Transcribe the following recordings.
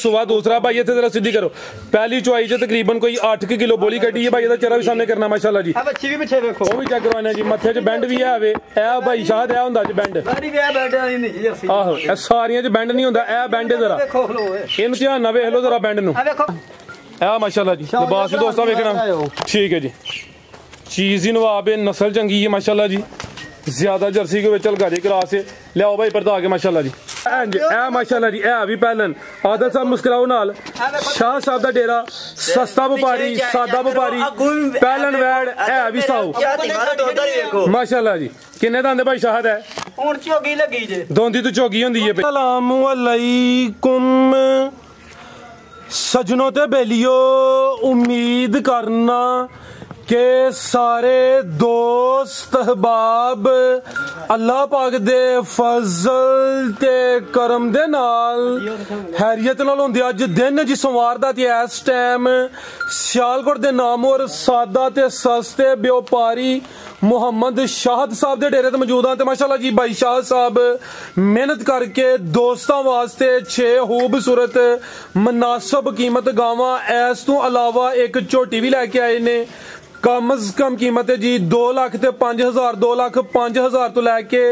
सुबह दूसरा भाई इतने जरा सीधी करो पहली चुआई च तकरीबन कोई 8 किलो बोली कटी है भाई चेहरा भी सामने करना माशाल्लाह जी बच्ची भी पीछे देखो वो भी चेक करवाने जी मथे च बैंड भी है वे ए भाई शाह ए हुंदा च बैंड आहो ए सारियां च बैंड नहीं हुंदा ए बैंड जरा इन ध्यान ना वेख लो जरा बैंड नु ए माशाल्लाह जी लिबास भी दोस्तों वेखना ठीक है जी चीज ही नवाब है नस्ल चंगी है माशाल्लाह जी ज्यादा जर्सी के विच अलगारी क्रास है लियाओ भाई परता के माशाल्लाह जी ए माशाल्लाह जी ए भी पहलन आदत साहब मुस्कुराओ नाल शाह साहब दा डेरा सस्ता व्यापारी सादा व्यापारी पहलन वैड ए भी साओ माशाल्लाह जी किन्ने दंद भाई शाहद है हुन चोगी लगी जे दोंदी तो चोगी हुंदी है अस्सलाम वालेकुम सजनों ते बेलियो उम्मीद करना के सारे दोस्त अहबाब अल्लाह पाक दे फजल ते करम दे नाल हैरियत नाल होंदे अज दिन जी सोमवार दा ते इस टाइम सियालकोट दे नाम और सादा ते सस्ते व्यापारी मुहम्मद शाहद साहब दे डेरे ते मौजूद हां ते माशाल्लाह जी भाई शाह साहब मेहनत करके दोस्तां वास्ते 6 खूबसूरत मुनासिब कीमत गावां इस तो अलावा एक झोटी भी लैके आए ने कम अज कम कीमत है जी 2 लाख ते 5,000 2 लाख 5,000 तो लैके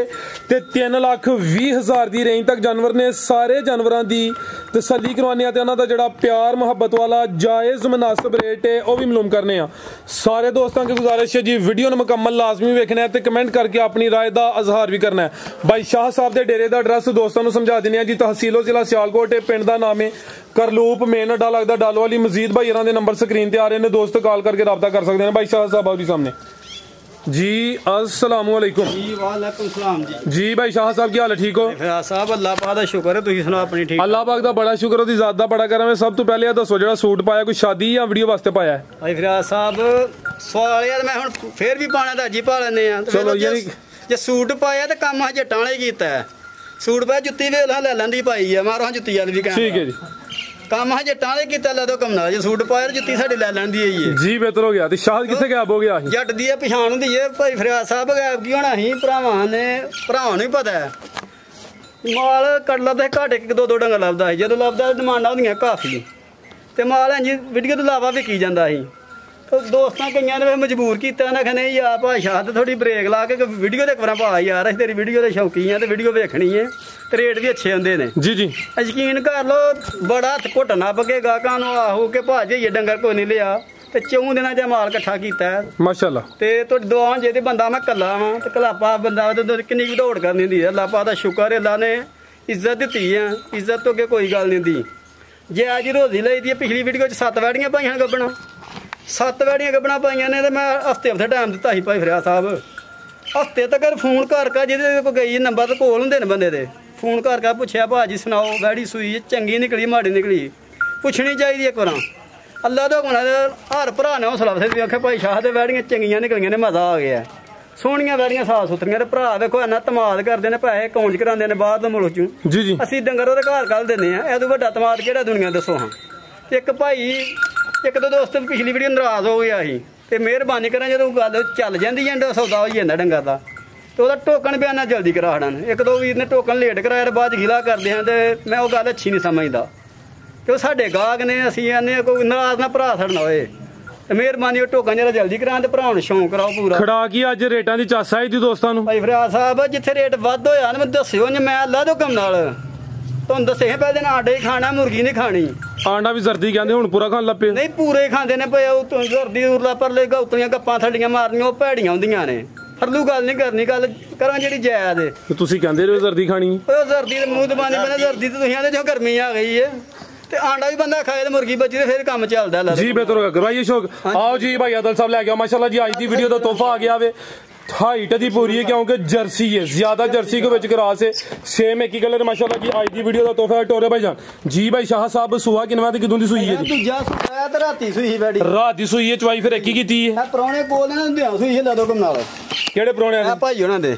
ते 3 लाख 20,000 दी रेंज तक जानवर ने सारे जानवरां दी तसल्ली करवाने ते उन्हां दा जेड़ा प्यार मोहब्बत वाला जायज मुनासिब रेट है वो भी मालूम करने सारे दोस्तों की गुजारिश है जी वीडियो ने मुकम्मल लाजमी वेखना है ते कमेंट करके अपनी राय दा इजहार भी करना है भाई शाह साहब दे डेरे दा एड्रेस दोस्तों समझा देने जी तहसीलो जिला सियालकोट पिंड दा नाम है करलूप मेन अड्डा लगता डालो वाली मजीद भाई इन्हां दे नंबर स्क्रीन ते आ रहे हैं दोस्त कॉल करके रब्ता कर सकते हैं भाई शाह साहब भी सामने जी अस्सलाम वालेकुम जी वालेकुम सलाम जी भाई शाह साहब की हाल है ठीक हो साहब अल्लाह पाक दा शुक्र है तुसी सुनाओ अपनी ठीक अल्लाह पाक दा बड़ा शुक्र ओदी ज़ात दा बड़ा करम है सब तो पहले दसो जेड़ा सूट पाया कोई शादी या वीडियो वास्ते पाया है भाई फिराज साहब सवाल यार मैं हुन फिर भी पाने दा जी पा लेने आ चलो यानी जे सूट पाया ते काम जट्टां वाले कीता है सूट पाया जुत्ती वेला ले लेंदी पाई है मारो जुत्ती वाली भी ठीक है जी काम जट्टां वाले कीता ले दो कमना जे सूट पाया जुत्ती साडी ले लेंदी है जी बेहतर हो गया ते शाहद किथे गायब हो गया जट दी पछाण हुंदी है भाई फिराज साहब गायब की होना ही भरावां ने भरावां नूं पता है माल कटला ते घट 1-2 डंगा लभदा है जदों लभदा डिमांडां हुंदियां काफी ते माल इंज वीडियो तो इलावा विकी जांदा ही तो दोस्तां कईयां ने मजबूर कीता ना कहने यार भाषा ते थोड़ी ब्रेक ला के वीडियो ते करा पा यार अस तेरी वीडियो दे शौकी हैं ते वीडियो वेखनी है ते रेट भी अच्छे हुंदे ने जी जी यकीन कर लो बड़ा हत्थ घुटना पगे गाहकां नूं आहो के भाजी ये डंगर कोई नहीं लिया ते 4 दिनां च माल इकट्ठा कीता है माशाल्लाह ते तुहाडी दुआं जे ते बंदा मैं कल्ला वां ते कलापा बंदा किन्नी भी दौड़ करनी हुंदी है अल्लाह पाक दा शुक्र है अल्लाह ने इज्जत दित्ती है इज्जत तो अगे कोई गल नहीं हुंदी जे अज रोजी लई दी पिछली वीडियो च 7 वैड़ियां पाईयां गब्बना 7 वैड़ियां गब्बना पाईयां ने ते मैं हफ्ते टाइम दित्ता ही भाई फिराज साहब हफ्ते तक फोन कर जिहदे कोई गई नंबर ते कोल हुंदे ने बंदे दे फोन कर पुछया भाजी सुनाओ वैड़ी सूई चंगी निकली माड़ी निकली पुछनी चाहिए एक बार अल्लाह दे हुक्म नाल हर भरा ने हौसला बथेरी आखे भाई शाह ते वैड़ियां चंगियां निकलियां ने मजा आ गया सोहणियां वैड़ियां साफ सुथरियां ते भरा देखो इन्ना तमाद करदे ने पैसे अकाउंट च करांदे ने बाहर दे मुल्क चों जी जी असीं डंगर ओहदे घर कल दिंदे आ एदों वड्डा तमाद किहड़ा दुनिया दसो हां एक भाई एक दो दोस्त पिछली वीडियो नाराज हो गया ही ते मेहरबानी करें जो गल चल जाती है सौदा हो जाता डंगर का तो वह टोकन बयाना जल्दी करा छड़न एक दो वीर ने टोकन लेट कराया बाद गिला करते हैं तो मैं वो गल अच्छी नहीं समझता कि साढ़े गाहक ने असीं आने कोई नाराज ना भरा छड़ना होए तो मेहरबानी टोकन जरा जल्दी करा ते भरा शौक कराओ पूरा खड़ा की अज रेटां दी चासा है जी दोस्तां नूं भाई फिराज साहब जिथे रेट वध होया ना मैं दस्सिओ मैं अल्लाह दे हुक्म नाल तुहानूं दस्से हे पहले आंडा ही खाना मुर्गी नहीं खानी आंडा भी जर्दी कहंदे हुण पूरा खान लग पे नहीं पूरे ही खांदे ने भाई जर्दी उरला परले गौतलियां गप्पां थड्डियां मारनियां ओह भैड़ियां हुंदियां ने फरलू गल नहीं करनी गल करा जेहड़ी जायज है तुसीं कहंदे रहो जर्दी खानी ओह जर्दी दे मूंह दबाने पैंदा जर्दी ते तुसीं आंदे जो गर्मी आ गई है ते आंडा भी बंदा खाए ते मुर्गी बची ते फिर काम चलदा है जी बेहतर होगा करवाइए शौक आओ जी भाई आदल साहब लेके आओ माशाल्लाह जी आज दी वीडियो दा तोहफा आ गया वे हाइट दी पूरी है क्योंकि जर्सी है ज्यादा जर्सी के विच क्रॉस है सेम एक ही कलर माशाल्लाह जी आज दी वीडियो दा तोहफा है टोरे भाईजान जी भाई शाह साहब सुहा किनवा ते किदों दी सुई है जी दूजा सुया ते राती सुई बैठी रात दी सुई है चवाई फिर एक ही कीती है पुराने कोल ने दिया सुई ला दो कम नाल केड़े पुराने भाई होना दे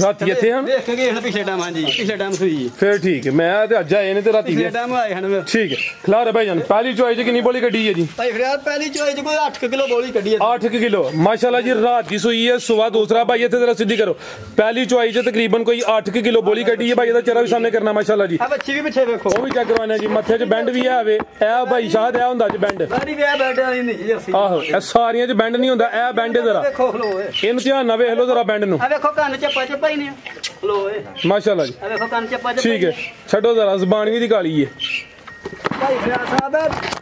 ਰਾਤੀ ਇੱਥੇ ਹਨ ਦੇਖ ਕੇ ਗਏ ਹਨ ਪਿਛਲੇ ਟਾਈਮ। ਹਾਂਜੀ ਪਿਛਲੇ ਟਾਈਮ ਸੂਈ ਫਿਰ ਠੀਕ ਹੈ। ਮੈਂ ਤੇ ਅੱਜ ਆਏ ਨੇ ਤੇ ਰਾਤੀ ਪਿਛਲੇ ਟਾਈਮ ਆਏ ਹਨ। ਠੀਕ ਹੈ ਖਲਾਰ ਭਾਈ ਜਾਨ। ਪਹਿਲੀ ਚੁਆਈ 'ਚ ਕਿੰਨੀ ਬੋਲੀ ਕੱਢੀ ਹੈ ਜੀ? ਭਾਈ ਫਰਿਆਦ ਪਹਿਲੀ ਚੋਈ 'ਚ ਕੋਈ 8 ਕਿਲੋ ਬੋਲੀ ਕੱਢੀ ਹੈ। 8 ਕਿਲੋ ਮਾਸ਼ਾਅੱਲਾ ਜੀ। ਰਾਤ ਦੀ ਸੂਈ ਹੈ ਸੁਬह दूसरा भाई ਇੱਥੇ जरा ਸਿੱਧੀ ਕਰੋ। ਪਹਿਲੀ ਚੁਆਈ 'ਚ ਤਕਰੀਬਨ ਕੋਈ 8 ਕਿਲੋ ਬੋਲੀ ਕੱਢੀ ਹੈ। ਭਾਈ ਇਹਦਾ ਚਿਹਰਾ ਵੀ ਸਾਹਮਣੇ ਕਰਨਾ ਮਾਸ਼ਾਅੱਲਾ ਜੀ। ਆ ਬੱਚੀ ਵੀ ਪਿੱਛੇ ਵੇਖੋ ਉਹ ਵੀ ਚੈੱਕ ਕਰਵਾਣਾ ਜੀ। ਮੱਥੇ 'ਚ ਬੈਂਡ ਵੀ ਹੈ ਵੇ। ਇਹ ਭਾਈ ਸ਼ਾਹਦ ਇਹ ਹੁੰਦਾ ਜੀ ਬੈਂਡ। ਸਾਰੀ ਵਿਆਹ ਬੈਠ ਵਾਲੀ ਨਹੀਂ ਜੀ ਅਸੀਂ। ਆਹੋ ਇਹ ਸਾਰੀਆਂ 'ਚ ਬੈਂਡ ਨਹੀਂ ਹੁੰਦਾ। ਇਹ ਬੈਂਡ ਜ਼ਰਾ ਵੇਖੋ ਖਲੋ ਏ। ਇਹਨੂੰ ਧਿਆਨ ਨਾਲ ਵੇਖ ਲਓ ਜ਼ਰਾ ਬੈਂਡ ਨੂੰ। ਆ ਵੇਖੋ ਕੰਨ ਚੱਪਾ ਹੀ ਨਹੀਂ ਖਲੋ ਏ ਮਾਸ਼ਾਅੱਲਾ ਜੀ। ਆ ਵੇਖੋ ਕੰਨ ਚੱਪਾ ਠੀਕ ਹੈ ਛੱਡੋ ਜ਼ਰਾ ਜ਼ਬਾਨ ਵੀ ਦੀ ਕਾਲੀ ਹੈ। ਭਾਈ ਫਰਿਆਦ ਸਾਹਿਬ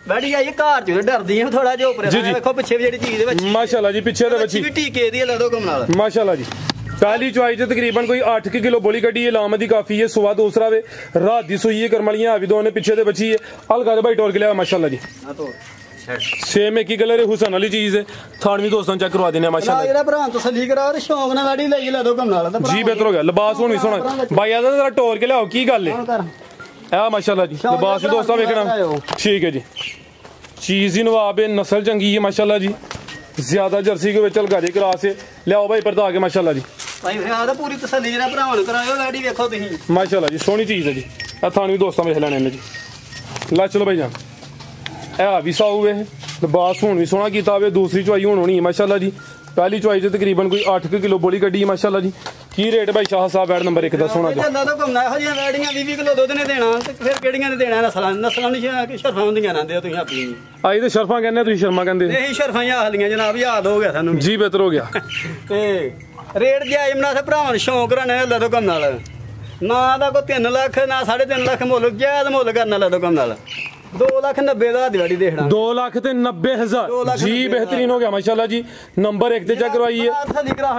ਬੈਠੀ ਆਈ ਘਰ 'ਚ ਡਰਦੀ ਆ ਥੋੜਾ ਜਿਹਾ ਉੱਪਰ। ਵੇਖੋ ਪਿੱਛੇ ਵੀ ਜਿਹੜੀ ਚੀਜ਼ ਦੇ ਵਿੱਚ ਮਾਸ਼ਾਅੱਲਾ ਜੀ ਪਿੱਛੇ ਦੇ ਵਿੱਚ ਵੀ ਟੀਕੇ ਦੀ ਲਾ ਦੋ ਕਮ ਨਾਲ ਮਾਸ਼ਾਅੱਲਾ ਜੀ। ਪਹਿਲੀ ਚੁਆਈ 'ਚ ਤਕਰੀਬਨ ਕੋਈ 8 ਕਿਲੋ ਬੋਲੀ ਕੱਢੀ ਹੈ। ਲਾਮਤ ਦੀ ਕਾਫੀ ਹੈ ਸੁਬह दूसरा ਵੇ। ਰਾਤ ਦੀ ਸੂਈ ਹੈ ਕਰਮਲੀਆਂ ਵੀ ਦੋ ਨੇ ਪਿੱਛੇ ਦੇ ਬੱਚੀ ਹੈ। ਹਲਕਾ ਜਿਹਾ ਭਾਈ ਟੋਰ ਕੇ ਲਿਆ ਮਾਸ਼ਾਅੱਲਾ ਜੀ। सेम एक ही कलर है हुसन वाली चीज है। थानवी दोस्तों चेक करवा देने माशाल्लाह। ਜਿਹੜਾ ਭਰਾ ਤਸੱਲੀ ਕਰਾ ਔਰ ਸ਼ੌਂਕ ਨਾਲ ਗਾੜੀ ਲਈ ਲੈ ਦੋ ਕਮ ਨਾਲ जी बेहतर हो गया। लिबास हुन भी सोना भाई आदा जरा टोर के लियाओ की गल है आ माशाल्लाह जी। लिबास भी दोस्तों देखना ठीक है जी। चीज ही नवाब है नस्ल चंगी है माशाल्लाह जी। ज्यादा जर्सी के विच हलका जी क्रास है लियाओ भाई परता के माशाल्लाह जी। ਭਾਈ ਫਰਿਆਦ ਪੂਰੀ ਤਸੱਲੀ ਜਿਹੜਾ ਭਰਾਵਾਂ ਨੂੰ ਕਰਾਇਓ ਗਾੜੀ ਵੇਖੋ ਤੁਸੀਂ माशाल्लाह जी। सोहनी चीज है जी। आ थानवी दोस्तों देख लेने ने जी। ला चलो भाई जान ਇਹ ਵੀ ਸਾਊ ਹੈ। ਲਿਬਾਸ ਹੁਣ ਵੀ ਸੋਹਣਾ ਕੀਤਾ ਹੋਵੇ। ਦੂਸਰੀ ਚੁਆਈ ਹੁਣ ਹੋਣੀ ਹੈ ਮਾਸ਼ਾਅੱਲਾ ਜੀ। ਪਹਿਲੀ ਚੁਆਈ 'ਚ ਤਕਰੀਬਨ ਕੋਈ 8 ਕਿਲੋ ਬੋਲੀ ਕੱਢੀ ਹੈ ਮਾਸ਼ਾਅੱਲਾ ਜੀ। ਕੀ ਰੇਟ ਭਾਈ ਸ਼ਾਹ ਸਾਹਿਬ ਐਡ ਨੰਬਰ 1 ਦਾ ਸੋਹਣਾ ਜੀ? ਜਦੋਂ ਘੁੰਮਣਾ ਇਹੋ ਜਿਹੀਆਂ ਵੈੜੀਆਂ 20 ਕਿਲੋ ਦੁੱਧ ਨੇ ਦੇਣਾ ਤੇ ਫਿਰ ਕਿਹੜੀਆਂ ਨੇ ਦੇਣਾ ਨਸਲਾਂ ਨਹੀਂ ਸ਼ਰਫਾਂ ਹੁੰਦੀਆਂ ਨਾ ਦਿਓ ਤੁਸੀਂ ਆਪਣੀ। ਆਈ ਤੇ ਸ਼ਰਫਾਂ ਕਹਿੰਦੇ ਤੁਸੀਂ ਸ਼ਰਮਾ ਕਹਿੰਦੇ ਨਹੀਂ ਸ਼ਰਫਾਂ ਹਾਲੀਆਂ ਜਨਾਬ ਯਾਦ ਹੋ ਗਿਆ ਸਾਨੂੰ ਜੀ। ਬਿਹਤਰ ਹੋ ਗਿਆ ਤੇ ਰੇਟ ਜਾਇਜ਼ ਮਨਾ ਸੇ ਭਰਾਵਾਂ ਨੂੰ ਸ਼ੌਂਕ ਰਹਿਣਾ ਲੈ ਦੋ ਕੰਮ ਨਾਲ ਨਾ ਦਾ ਕੋਈ 3 ਲੱਖ ਨਾ 3.5 ਲੱਖ ਮੁੱਲ ਜਾਇਜ਼ ਮੁੱਲ ਕਰਨਾ ਲੈ ਦੋ ਕੰਮ ਨਾਲ 2,90,000 ਦਾ ਦਿਹਾੜੀ ਦੇਖਣਾ 2,90,000 जी। बेहतरीन हो गया माशाल्लाह जी। नंबर 1 ਤੇ ਚੈੱਕ ਕਰਵਾਈਏ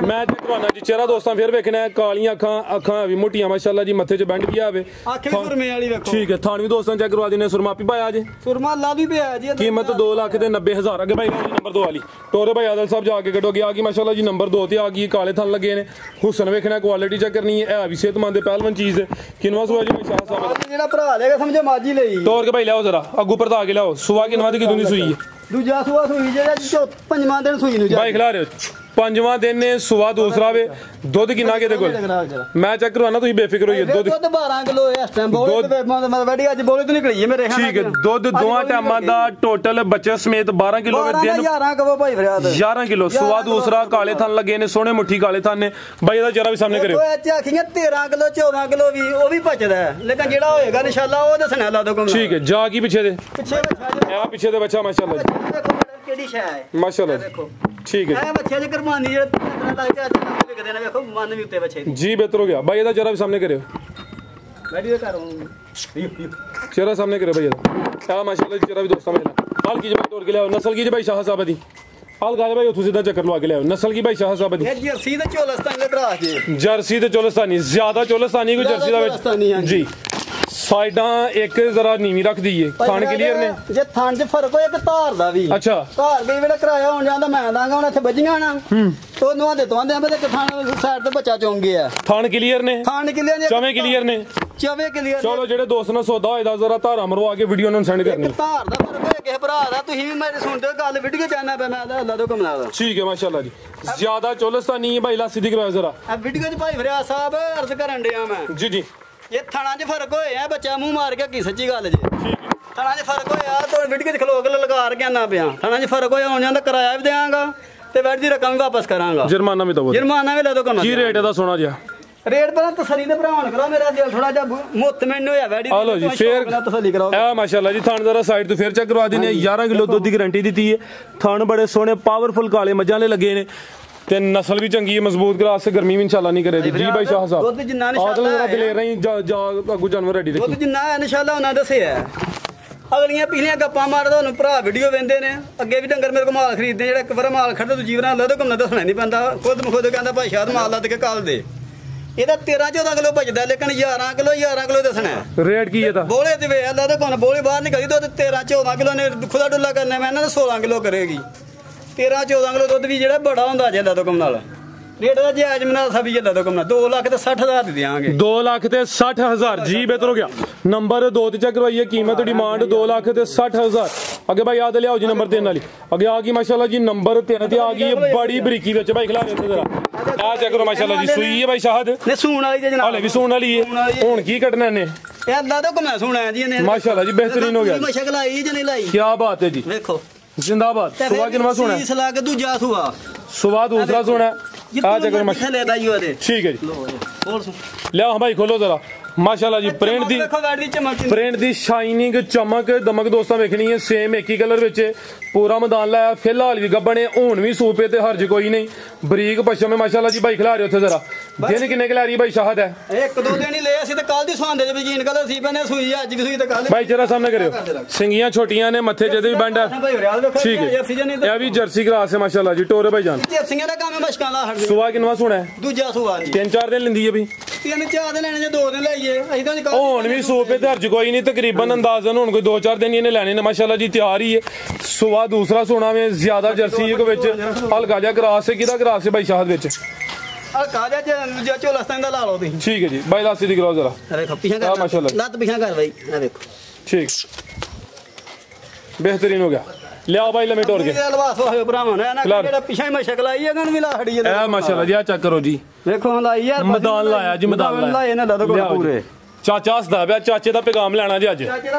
ਮੈਂ ਚੈੱਕ ਕਰਵਾਣਾ ਜੀ। ਚਿਹਰਾ ਦੋਸਤਾਂ ਫਿਰ ਵੇਖਣਾ ਕਾਲੀਆਂ ਅੱਖਾਂ ਵੀ ਮੋਟੀਆਂ ਮਾਸ਼ਾਅੱਲਾ ਜੀ। ਮੱਥੇ 'ਚ ਬੈਂਡ ਵੀ ਆਵੇ ਅੱਖ ਵੀ ਸੁਰਮੇ ਵਾਲੀ ਵੇਖੋ ਠੀਕ ਹੈ। ਥਾਣ ਵੀ ਦੋਸਤਾਂ ਚੈੱਕ ਕਰਵਾ ਦਿੰਨੇ। ਸੁਰਮਾ ਵੀ ਪਾਇਆ ਜੀ ਸੁਰਮਾ ਲਾ ਵੀ ਪਿਆ ਜੀ। ਕੀਮਤ 2,90,000 ਅੱਗੇ ਭਾਈ ਨੰਬਰ 2 ਵਾਲੀ ਟੋਰੇ ਭਾਈ ਆਦਲ ਸਾਹਿਬ ਜਾ ਕੇ ਕੱਢੋ ਗਿਆ ਕਿ ਮਾਸ਼ਾਅੱਲਾ ਜੀ ਨੰਬਰ 2 ਤੇ ਆ ਗਈ। ਕਾਲੇ ਥਣ ਲੱਗੇ ਨੇ ਹੁਸਨ ਵੇਖਣਾ ਕੁਆਲਿਟੀ ਚੈੱਕ ਕਰਨੀ ਹੈ। ਇਹ ਵੀ ਸਿਹਤਮੰਦ ਪਹਿਲਵਾਨ ਚੀਜ਼ ਹੈ। ਕਿਨਵਾ ਸੁਆ ਜੀ ਸ਼ਾਹ ਸਾਹਿਬ ਜਿਹੜਾ ਭਰਾ ਲੇਗਾ ਸਮਝੇ ਮਾਜੀ ਲਈ ਟੋਰ ਕੇ ਭਾਈ ਲਿਆਓ ਜ਼ਰਾ ਅੱਗੂ ਪਰਦਾ ਕੇ ਲਿਆਓ। ਸੁਆ ਕਿਨਵਾ ਦੀ ਕਿਦੋਂ ਦੀ ਸੂਈ ਹੈ? ਦੂਜਾ ਸੂਆ ਸੂਈ ਜਿਹੜਾ ਪੰਜਵਾਂ ਦਿਨ ਸੂਈ ਨੂੰ ਭਾਈ ਖਿਲਾ ਰਹੇ ਹੋ। ਪੰਜਵਾਂ ਦਿਨ ਨੇ ਸੁਬह दूसरा ਵੇ। ਦੁੱਧ ਕਿੰਨਾ ਕਿਤੇ ਕੋਲ ਮੈਂ ਚੈੱਕ ਕਰਵਾਣਾ ਤੁਸੀਂ ਬੇਫਿਕਰ ਹੋਈਏ। ਦੁੱਧ 12 ਕਿਲੋ ਇਸ ਟਾਈਮ ਬੋਲੇ ਤੇ ਮਤਲਬ ਵੜੀ ਅੱਜ ਬੋਲੇ ਤੋਂ ਨਿਕਲੀ ਹੈ ਮੇਰੇ ਖਿਆਲ ਠੀਕ ਹੈ। ਦੁੱਧ ਦੋਵਾਂ ਟਾਈਮਾਂ ਦਾ ਟੋਟਲ ਬੱਚੇ ਸਮੇਤ 12 ਕਿਲੋ ਵੇ ਦਿਨ 11 ਕਵੋ ਭਾਈ ਫਰਿਆਦ 11 ਕਿਲੋ ਸੁਬह दूसरा ਕਾਲੇ ਥਣ ਲੱਗੇ ਨੇ ਸੋਹਣੇ ਮੁੱਠੀ ਕਾਲੇ ਥਣ ਨੇ। ਬਾਈ ਇਹਦਾ ਚਿਹਰਾ ਵੀ ਸਾਹਮਣੇ ਕਰਿਓ। ਉਹ ਇੱਥੇ ਆਖੀਆਂ 13 ਕਿਲੋ 14 ਕਿਲੋ ਵੀ ਉਹ ਵੀ ਬਚਦਾ ਲੇਕਿਨ ਜਿਹੜਾ ਹੋਏਗਾ ਇਨਸ਼ਾਅੱਲਾ ਉਹ ਦੱਸਣਾ ਲਾ ਦੋ ਕੰਮ ਠੀਕ ਹੈ। ਜਾ ਕੀ ਪਿੱਛੇ ਦੇ ਪਿੱਛੇ ਬੱਚਾ ਪਿੱਛੇ ਦੇ ਬੱਚਾ ਮਾਸ਼ਾਅੱਲਾ ਜੀ। ਦੇਖੋ ਕਿਹੜੀ ਸ਼ੈ ਹੈ ਮਾਸ਼ਾਅੱਲਾ ਦੇਖੋ ਠੀਕ ਹੈ। ਇਹ ਬੱਚੇ ਦੀ ਕੁਰਬਾਨੀ ਜਿਹੜਾ ਤੱਕ ਤੇ ਅੱਜ ਤੱਕ ਵਿਕਦੇ ਨੇ ਵੇਖੋ ਮਨ ਵੀ ਉੱਤੇ ਬੱਚੇ ਦੀ ਜੀ ਬਿਹਤਰ ਹੋ ਗਿਆ। ਬਾਈ ਇਹਦਾ ਚਿਹਰਾ ਵੀ ਸਾਹਮਣੇ ਕਰਿਓ। ਵੀਡੀਓ ਕਰ ਚਿਹਰਾ ਸਾਹਮਣੇ ਕਰਿਓ ਭਾਈ ਇਹਦਾ। ਆ ਮਾਸ਼ਾਅੱਲਾ ਜੀ ਚਿਹਰਾ ਵੀ ਦੋਸਤਾਂ ਮੇਰਾ ਹਾਲ ਕੀ ਜਮਾ ਤੋੜ ਕੇ ਲਿਆਓ। ਨਸਲ ਕੀ ਜੀ ਭਾਈ ਸ਼ਾਹ ਸਾਹਿਬ ਦੀ ਹਾਲ ਗਾ ਭਾਈ ਉੱਥੋਂ ਸਿੱਧਾ ਚੱਕਰ ਲਵਾ ਕੇ ਲਿਆਓ। ਨਸਲ ਕੀ ਭਾਈ ਸ਼ਾਹ ਸਾਹਿਬ ਦੀ? ਇਹ ਜਰਸੀ ਤੇ ਚੋਲਸਤਾਨ ਦਾ ਕਰਾਸ ਜੀ। ਜਰਸੀ ਤੇ ਚੋਲਸਤਾਨੀ ਜ਼ਿਆਦਾ ਚੋਲਸਤਾਨੀ ਕੋਈ ਜਰਸੀ ਦਾ ਵਿੱਚ ਜੀ। ਸਾਈਡਾਂ ਇੱਕ ਜ਼ਰਾ ਨੀਵੀਂ ਰੱਖ ਦਈਏ। ਥਣ ਕਲੀਅਰ ਨੇ ਜੇ ਥਣ 'ਚ ਫਰਕ ਹੋਏ ਇੱਕ ਧਾਰ ਦਾ ਵੀ। ਅੱਛਾ ਧਾਰ ਕਈ ਵੇਲੇ ਕਿਰਾਇਆ ਹੋਣ ਜਾਂਦਾ ਮੈਂ ਦਾਂਗਾ ਹੁਣ ਇੱਥੇ ਵੱਜੀਆਂ ਨਾ ਤੋਂ ਨਵਾਂ ਤੋਂ ਆਂਦੇ ਆ ਤੇ ਥਣ ਸਾਈਡ ਤੇ ਬੱਚਾ ਚੁੰਗ ਗਿਆ। ਥਣ ਕਲੀਅਰ ਨੇ ਥਣ ਕਲੀਅਰ ਨੇ ਚਵੇਂ ਕਲੀਅਰ ਨੇ ਚਵੇਂ ਕਲੀਅਰ। ਚਲੋ ਜਿਹੜੇ ਦੋਸਤ ਨਾਲ ਸੌਦਾ ਹੋਏਦਾ ਜ਼ਰਾ ਧਾਰਾ ਮਰਵਾ ਕੇ ਵੀਡੀਓ ਨੂੰ ਸੈਂਡ ਕਰਨੀ। ਧਾਰ ਦਾ ਫਰਕ ਹੋਏ ਕਿਸੇ ਭਰਾ ਦਾ ਤੁਸੀਂ ਵੀ ਮੇਰੇ ਸੁਣਦੇ ਹੋ ਗੱਲ ਵੀਡੀਓ ਚਾਹਨਾ ਪਿਆ ਮੈਂ ਅੱਲਾ ਦੋ ਕਮਲਾ ਦਾ ਠੀਕ ਹੈ ਮਾਸ਼ਾਅੱਲਾ ਜੀ। ਜ਼ਿਆਦਾ ਚੋਲਸਤਾਨੀ ਹੈ ਭਾਈ ਲਾ ਸਿੱਧੀ ਕਰਵਾਓ ਜ਼ਰਾ। ਆ ਵੀਡੀਓ 'ਚ ਭਾਈ ਫਰਿਆਦ ਸਾਹਿਬ ਅਰਜ਼ ਕਰਨ ਡਿਆ ਮੈਂ ਜੀ ਜੀ। ਇਹ ਥਣਾਂ 'ਚ ਫਰਕ ਹੋਇਆ ਬੱਚਾ ਮੂੰਹ ਮਾਰ ਕੇ ਕੀ ਸੱਚੀ ਗੱਲ ਜੀ। ਥਣਾਂ 'ਚ ਫਰਕ ਹੋਇਆ ਤਾਂ ਵੀਡੀਓ 'ਚ ਖਲੋ ਕੇ ਲਗਾ ਕੇ ਆਣਾ ਪਿਆ। ਥਣਾਂ 'ਚ ਫਰਕ ਹੋਇਆ ਹੋਣ ਜਾਂਦਾ ਕਿਰਾਇਆ ਵੀ ਦੇਵਾਂਗਾ ਤੇ ਵੈਟ ਦੀ ਰਕਮ ਵੀ ਵਾਪਸ ਕਰਾਂਗਾ। ਜੁਰਮਾਨਾ ਵੀ ਦਵੋ। ਜੁਰਮਾਨਾ ਵੀ ਲੈ ਦੋ ਕਰਨਾ। ਕੀ ਰੇਟ ਇਹਦਾ ਸੋਨਾ ਜਿਹਾ? ਰੇਟ ਪਹਿਲਾਂ ਤਸੱਲੀ ਤੇ ਭਰਾਵਾਂ ਕਰੋ। ਮੇਰਾ ਦਿਲ ਥੋੜਾ ਜਿਹਾ ਮੁਤਮਿਨ ਹੋਇਆ ਵੈਡੀ ਆ ਲੋ ਜੀ ਫੇਰ ਤਸੱਲੀ ਕਰਾਓ। ਆ ਮਾਸ਼ਾਅੱਲਾ ਜੀ ਥਣ ਜ਼ਰਾ ਸਾਈਡ ਤੋਂ ਫੇਰ ਚੈੱਕ ਕਰਵਾ ਦਿੰਦੇ ਆ। 11 ਕਿਲੋ ਦੁੱਧ ਦੀ ਗਾਰੰਟੀ ਦਿੱਤੀ ਹੈ। ਥਣ ਬੜੇ ਸੋਹਣੇ ਪਾਵਰਫੁਲ ਕਾਲੇ ਮੱਝਾਂ ਦੇ ਲੱਗੇ ਨੇ ਤੇ ਨਸਲ ਵੀ ਚੰਗੀ ਹੈ ਮਜ਼ਬੂਤ ਕਲਾਸ ਸੇ ਗਰਮੀ ਵੀ ਇਨਸ਼ਾਅੱਲਾ ਨਹੀਂ ਕਰੇਗੀ ਜੀ ਭਾਈ ਸ਼ਾਹ ਸਾਹਿਬ। ਦੁੱਧ ਜਿੰਨਾ ਇਨਸ਼ਾਅੱਲਾ ਜਰਾ ਦਲੇਰ ਰਹੀ ਜਾ ਅੱਗੂ ਜਾਨਵਰ ਰੈਡੀ ਦੇਖੋ। ਦੁੱਧ ਜਿੰਨਾ ਇਨਸ਼ਾਅੱਲਾ ਉਹਨਾਂ ਦੱਸਿਆ ਅਗਲੀਆਂ ਪਿਛਲੀਆਂ ਗੱਪਾਂ ਮਾਰ ਤੁਹਾਨੂੰ ਭਰਾ ਵੀਡੀਓ ਵੇਂਦੇ ਨੇ ਅੱਗੇ ਵੀ ਡੰਗਰ ਮੇਰੇ ਕੋਲ ਮਾਲ ਖਰੀਦਦੇ ਜਿਹੜਾ ਇੱਕ ਵਾਰ ਮਾਲ ਖੜਦਾ ਦੂਜੀ ਵਾਰ ਲੈ ਦੋ ਕੰਮ ਦੱਸਣਾ ਨਹੀਂ ਪੈਂਦਾ। ਖੁਦ ਕਹਿੰਦਾ ਭਾਈ ਸ਼ਾਦ ਮਾਲ ਲੱਦ ਕੇ ਕਾਲ ਦੇ। ਇਹਦਾ 13-14 ਕਿਲੋ ਭਜਦਾ ਲੇਕਿਨ 11 ਕਿਲੋ ਦੱਸਣਾ। ਰੇਟ ਕੀ ਇਹਦਾ? ਬੋਲੇ ਤੇ ਵੇ ਅੱਲਾ ਦਾ ਕੋਣ ਬੋਲੇ ਬਾਹਰ ਨਿਕਲਦੀ ਦੁੱਧ 13-14 ਕਿਲੋ ਨੇ ਖੁਦਾ ਡੁੱਲਾ ਕਰਨਾ ਮੈਂ ਇਹਨਾਂ ਦਾ 16 ਕਿਲੋ ਕਰੇਗੀ। 13-14 ਕਿਲੋ ਦੁੱਧ ਵੀ ਜਿਹੜਾ ਬੜਾ ਹੁੰਦਾ ਜਾਂਦਾ ਤੋਂ ਕੰਮ ਨਾਲ ਰੇਟ ਦਾ ਜਾਇਜ਼ ਮਨਾ ਸਭੀ ਜਾਂਦਾ ਤੋਂ ਕੰਮ ਨਾਲ 2,60,000 ਦੇ ਦਿਆਂਗੇ। 2,60,000 ਜੀ ਬਿਹਤਰ ਹੋ ਗਿਆ। ਨੰਬਰ 2 ਤੇ ਚੈੱਕ ਕਰਵਾਈਏ। ਕੀਮਤ ਡਿਮਾਂਡ 2,60,000 ਅੱਗੇ ਭਾਈ ਯਾਦ ਲਿਆਓ ਜੀ ਨੰਬਰ 3 ਵਾਲੀ ਅੱਗੇ ਆ ਗਈ ਮਾਸ਼ਾਅੱਲਾ ਜੀ। ਨੰਬਰ 3 ਤੇ ਆ ਗਈ ਬੜੀ ਬਰੀਕੀ ਵਿੱਚ ਭਾਈ ਖਿਲਾ ਦੇ ਜਰਾ ਆ ਚੈੱਕ ਕਰੋ ਮਾਸ਼ਾਅੱਲਾ ਜੀ ਸੂਈ ਹੈ ਭਾਈ ਸ਼ਾਹਦ ਨੇ ਸੂਣ ਵਾਲੀ ਜਨਾਬ ਹਾਲੇ ਵੀ ਸੂਣ ਵਾਲੀ ਹੈ ਹੁਣ ਕੀ ਕੱਢਣਾ ਇਹਨੇ ਇਹ ਅੱਲਾ ਤੋਂ ਕਮਾ ਸੂਣਾ ਜੀ ਇਹਨੇ ਮਾਸ਼ਾਅੱਲਾ ਜੀ ਬਿਹਤਰੀਨ ਹੋ ਗਿਆ ਮਸ਼ਕ ਲਾਈ ਜਾਂ ਨਹੀਂ ਲਾਈ ਕੀ ਬਾਤ ਹੈ ਜੀ ਵੇਖੋ जिंदाबाद सुबह कितना सोना है सलाह के दूजा सुबह सुबह दूसरा सोना आ जगह मशा ठीक है जी लिया भाई खोलो जरा माशाल्लाह जी प्रिंट दी शाइनिंग चमक दमक दोस्तों वेखनी है सेम एक ही कलर विच पूरा मैदान लाया फिलहाल भी गब्बने हुण भी सूपे ते हर्ज कोई नहीं बरीक पशम में माशाल्लाह जी भाई खिला रहे हो जरा दिन किन्ने खिला रही भाई शाहद है एक दो दिन ही ले असि ते कल दी सुहांदे जे जीन कलर सी पने सुई अज भी सुई ते कल भाई जरा सामने करियो सिंगियां छोटियां ने मथे जदे भी बंड ठीक है ये भी जर्सी क्लास है माशाल्लाह जी टोरे भाई जान जर्सियां दा काम है मशकां ला हट सुबह किनवा सोना है दूजा सुबह जी 3-4 दिन लिंदी है भाई 3-4 दिन लेने जे 2 दिन लईए असि तो ਹੁਣ ਵੀ ਸੂਪੇ ਤੇ ਹਰਜ ਕੋਈ ਨਹੀਂ ਤਕਰੀਬਨ ਅੰਦਾਜ਼ਨ ਹੁਣ ਕੋਈ 2-4 ਦਿਨ ਇਹਨੇ ਲੈਣੇ ਨੇ ਮਾਸ਼ਾਅੱਲਾ ਜੀ ਤਿਆਰ ਹੀ ਹੈ ਸੁਬਾ ਦੂਸਰਾ ਸੋਨਾ ਵੇ ਜ਼ਿਆਦਾ ਜਰਸੀ ਇੱਕ ਵਿੱਚ ਹਲਕਾ ਜਿਹਾ ਕਰਾਸ ਹੈ ਕਿਹਦਾ ਕਰਾਸ ਹੈ ਭਾਈ ਸ਼ਾਹਦ ਵਿੱਚ ਹਲਕਾ ਜਿਹਾ ਝੋਲਸਤਾਨ ਦਾ ਲਾ ਲਓ ਤੁਸੀਂ ਠੀਕ ਹੈ ਜੀ ਬਾਈ ਲਾਸੀ ਦੀ ਕਰਾਓ ਜਰਾ ਦੇਖੋ ਪਿਛਾ ਕਰ ਮਾਸ਼ਾਅੱਲਾ ਲੱਤ ਪਿਛਾ ਕਰ ਬਾਈ ਆ ਦੇਖੋ ਠੀਕ ਬਿਹਤਰੀਨ ਹੋ ਗਿਆ ਲਿਆ ਬਾਈ ਲਮੇ ਟੋਰ ਕੇ ਲਵਾਸ ਹੋਏ ਭਰਾਵਾਂ ਨੇ ਨਾ ਜਿਹੜਾ ਪਿਛਾ ਹੀ ਮਸ਼ਕ ਲਾਈ ਇਹਨਾਂ ਨੂੰ ਵੀ ਲਾ ਖੜੀ ਹੈ ਇਹ ਮਾਸ਼ਾਅੱਲਾ ਜੀ ਆ ਚੈੱਕ ਕਰੋ ਜੀ ਵੇਖੋ ਲਾਈ ਯਾਰ ਮੈਦਾਨ ਲਾਇਆ ਜੀ ਮੈਦਾਨ ਲਾਇਆ ਇਹਨਾਂ ਦਾ ਪੂਰੇ ਚਾਚਾ ਹੱਸਦਾ ਪਿਆ ਚਾਚੇ ਦਾ ਪੈਗਾਮ ਲੈਣਾ ਜੀ ਅੱਜ